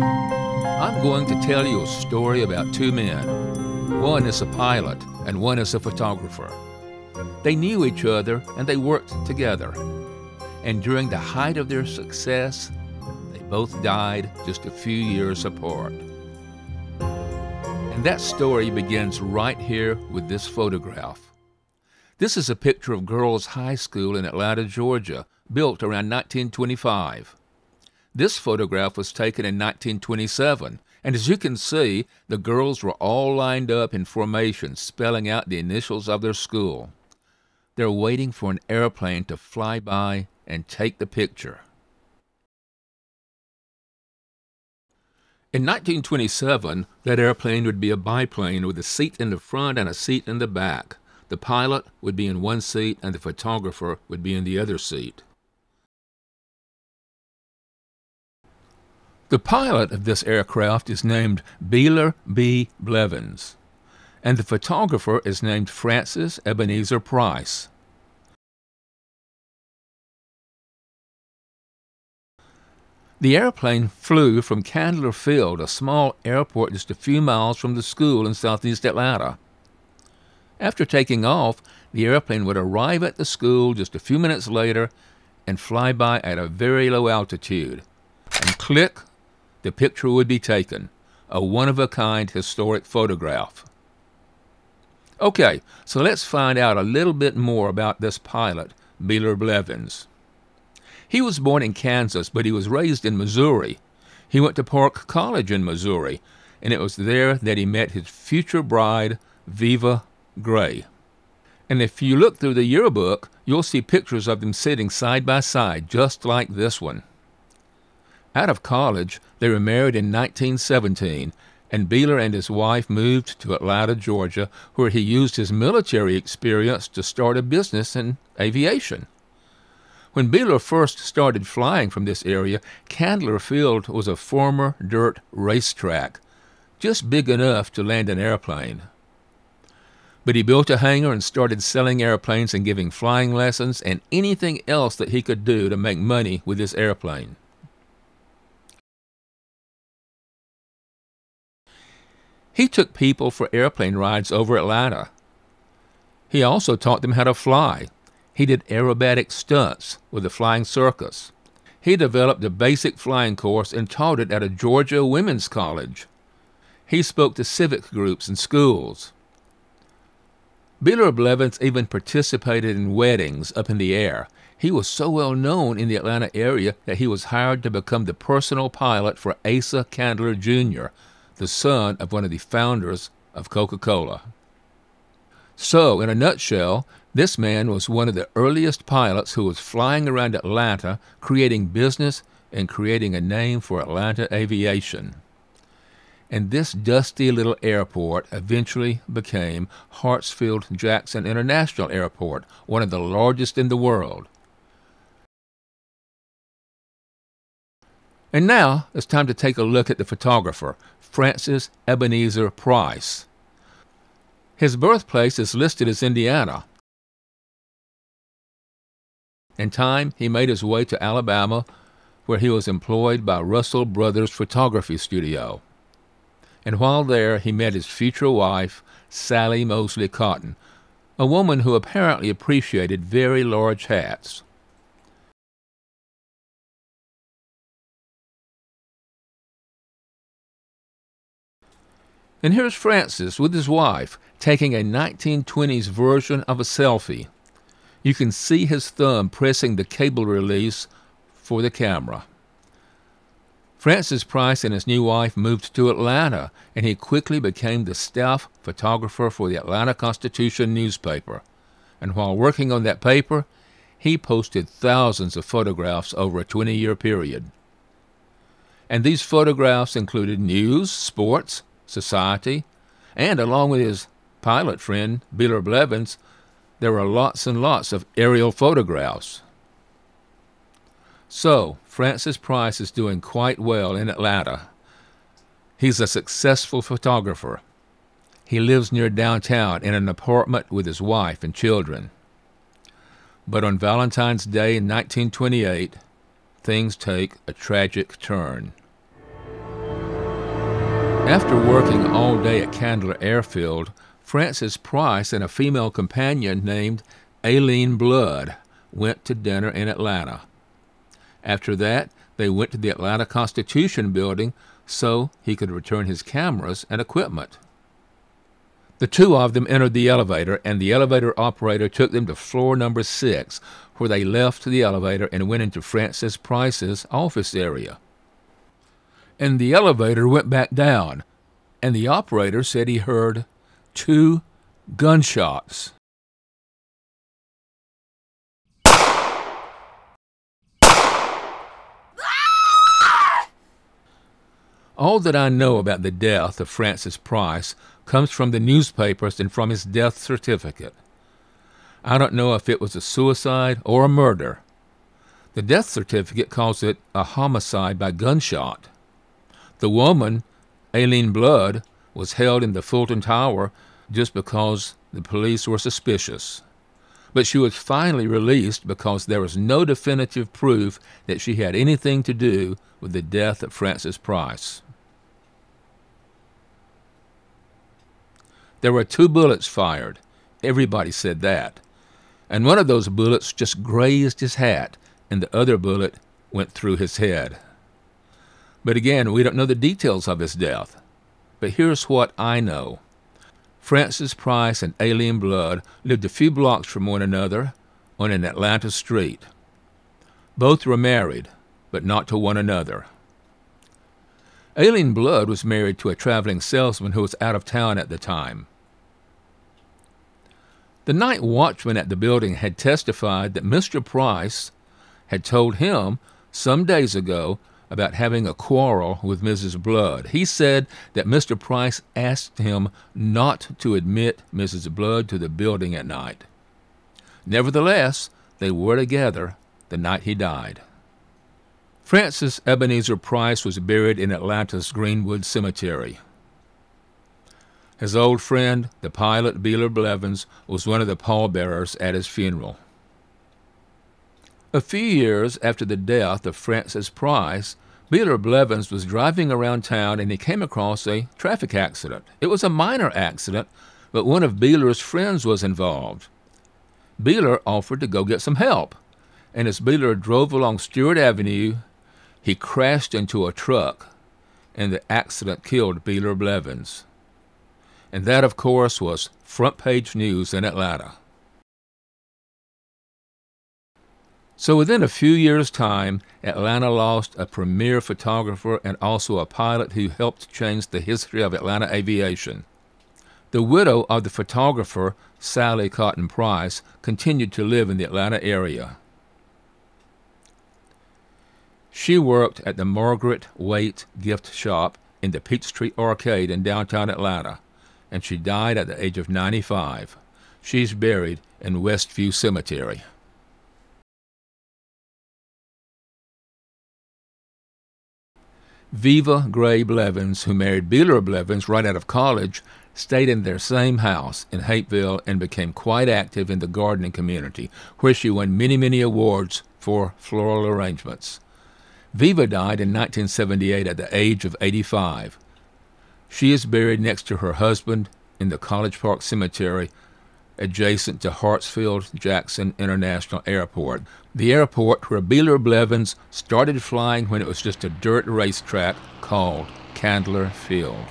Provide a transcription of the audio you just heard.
I'm going to tell you a story about two men. One is a pilot and one is a photographer. They knew each other and they worked together. And during the height of their success, they both died just a few years apart. And that story begins right here with this photograph. This is a picture of Girls High School in Atlanta, Georgia, built around 1925. This photograph was taken in 1927, and as you can see, the girls were all lined up in formation, spelling out the initials of their school. They're waiting for an airplane to fly by and take the picture. In 1927, that airplane would be a biplane with a seat in the front and a seat in the back. The pilot would be in one seat and the photographer would be in the other seat. The pilot of this aircraft is named Beeler B. Blevins, and the photographer is named Francis Ebenezer Price. The airplane flew from Candler Field, a small airport just a few miles from the school in southeast Atlanta. After taking off, the airplane would arrive at the school just a few minutes later and fly by at a very low altitude. And click, the picture would be taken, a one-of-a-kind historic photograph. Okay, so let's find out a little bit more about this pilot, Beeler Blevins. He was born in Kansas, but he was raised in Missouri. He went to Park College in Missouri, and it was there that he met his future bride, Viva Gray. And if you look through the yearbook, you'll see pictures of them sitting side by side, just like this one. Out of college, they were married in 1917, and Beeler and his wife moved to Atlanta, Georgia, where he used his military experience to start a business in aviation. When Beeler first started flying from this area, Candler Field was a former dirt racetrack, just big enough to land an airplane. But he built a hangar and started selling airplanes and giving flying lessons and anything else that he could do to make money with this airplane. He took people for airplane rides over Atlanta. He also taught them how to fly. He did aerobatic stunts with the flying circus. He developed a basic flying course and taught it at a Georgia women's college. He spoke to civic groups and schools. Beeler Blevins even participated in weddings up in the air. He was so well known in the Atlanta area that he was hired to become the personal pilot for Asa Candler Jr., the son of one of the founders of Coca-Cola. So, in a nutshell, this man was one of the earliest pilots who was flying around Atlanta, creating business and creating a name for Atlanta aviation. And this dusty little airport eventually became Hartsfield-Jackson International Airport, one of the largest in the world. And now it's time to take a look at the photographer, Francis Ebenezer Price. His birthplace is listed as Indiana. In time, he made his way to Alabama, where he was employed by Russell Brothers Photography Studio. And while there, he met his future wife, Sally Mosley Cotton, a woman who apparently appreciated very large hats. And here's Francis with his wife, taking a 1920s version of a selfie. You can see his thumb pressing the cable release for the camera. Francis Price and his new wife moved to Atlanta, and he quickly became the staff photographer for the Atlanta Constitution newspaper. And while working on that paper, he posted thousands of photographs over a 20-year period. And these photographs included news, sports, society, and along with his pilot friend, Beeler Blevins, there were lots and lots of aerial photographs. So, Francis Price is doing quite well in Atlanta. He's a successful photographer. He lives near downtown in an apartment with his wife and children. But on Valentine's Day in 1928, things take a tragic turn. After working all day at Candler Airfield, Frances Price and a female companion named Aileen Blood went to dinner in Atlanta. After that, they went to the Atlanta Constitution Building so he could return his cameras and equipment. The two of them entered the elevator, and the elevator operator took them to floor number 6, where they left the elevator and went into Frances Price's office area. And the elevator went back down, and the operator said he heard 2 gunshots. All that I know about the death of Frances Price comes from the newspapers and from his death certificate. I don't know if it was a suicide or a murder. The death certificate calls it a homicide by gunshot. The woman, Aileen Blood, was held in the Fulton Tower just because the police were suspicious. But she was finally released because there was no definitive proof that she had anything to do with the death of Frances Price. There were 2 bullets fired. Everybody said that. And one of those bullets just grazed his hat, and the other bullet went through his head. But again, we don't know the details of his death. But here's what I know. Frances Price and Aileen Blood lived a few blocks from one another on an Atlanta street. Both were married, but not to one another. Aileen Blood was married to a traveling salesman who was out of town at the time. The night watchman at the building had testified that Mr. Price had told him some days ago about having a quarrel with Mrs. Blood. He said that Mr. Price asked him not to admit Mrs. Blood to the building at night. Nevertheless, they were together the night he died. Francis Ebenezer Price was buried in Atlanta's Greenwood Cemetery. His old friend, the pilot Beeler Blevins, was one of the pallbearers at his funeral. A few years after the death of Frances Price, Beeler Blevins was driving around town and he came across a traffic accident. It was a minor accident, but one of Beeler's friends was involved. Beeler offered to go get some help, and as Beeler drove along Stewart Avenue, he crashed into a truck, and the accident killed Beeler Blevins. And that, of course, was front-page news in Atlanta. So within a few years' time, Atlanta lost a premier photographer and also a pilot who helped change the history of Atlanta aviation. The widow of the photographer, Sally Cotton Price, continued to live in the Atlanta area. She worked at the Margaret Waite gift shop in the Peachtree Arcade in downtown Atlanta, and she died at the age of 95. She's buried in Westview Cemetery. Viva Gray Blevins, who married Beeler Blevins right out of college, stayed in their same house in Hapeville and became quite active in the gardening community, where she won many awards for floral arrangements. Viva died in 1978 at the age of 85. She is buried next to her husband in the College Park Cemetery, adjacent to Hartsfield-Jackson International Airport, the airport where Beeler Blevins started flying when it was just a dirt racetrack called Candler Field.